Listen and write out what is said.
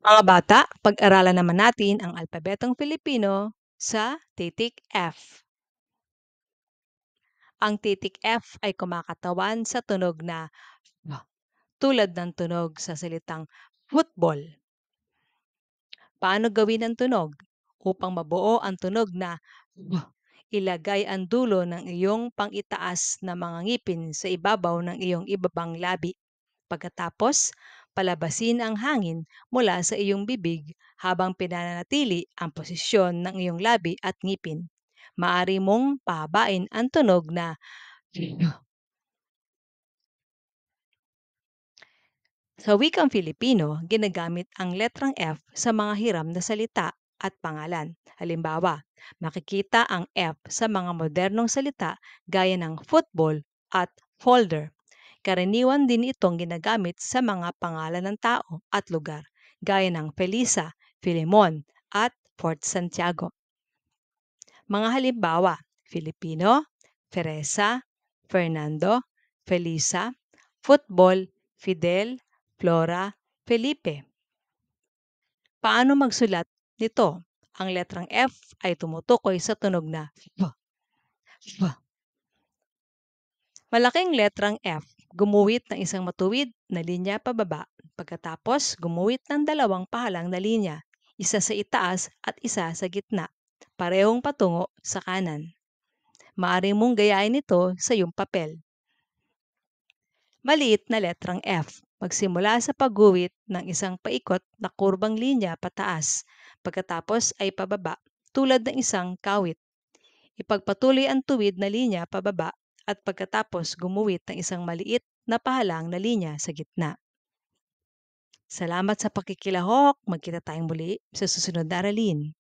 Mga bata, pag-aralan naman natin ang alpabetong Filipino sa titik F. Ang titik F ay kumakatawan sa tunog na V, tulad ng tunog sa salitang football. Paano gawin ang tunog? Upang mabuo ang tunog na V, ilagay ang dulo ng iyong pangitaas na mga ngipin sa ibabaw ng iyong ibabang labi. Pagkatapos, palabasin ang hangin mula sa iyong bibig habang pinananatili ang posisyon ng iyong labi at ngipin. Maari mong pahabain ang tunog na sa wikang Filipino, ginagamit ang letrang F sa mga hiram na salita at pangalan. Halimbawa, makikita ang F sa mga modernong salita gaya ng football at folder. Karaniwan din itong ginagamit sa mga pangalan ng tao at lugar, gaya ng Felisa, Filemon, at Fort Santiago. Mga halimbawa, Filipino, Teresa, Fernando, Felisa, Football, Fidel, Flora, Felipe. Paano magsulat nito? Ang letrang F ay tumutukoy sa tunog na F. F. Malaking letrang F, gumuhit ng isang matuwid na linya pababa, pagkatapos gumuhit ng dalawang pahalang na linya, isa sa itaas at isa sa gitna, parehong patungo sa kanan. Maaari mong gayahin ito sa iyong papel. Maliit na letrang F, magsimula sa pagguhit ng isang paikot na kurbang linya pataas, pagkatapos ay pababa, tulad ng isang kawit. Ipagpatuloy ang tuwid na linya pababa at pagkatapos gumuhit ng isang maliit na pahalang na linya sa gitna. Salamat sa pakikilahok. Magkita tayong muli sa susunod na aralin.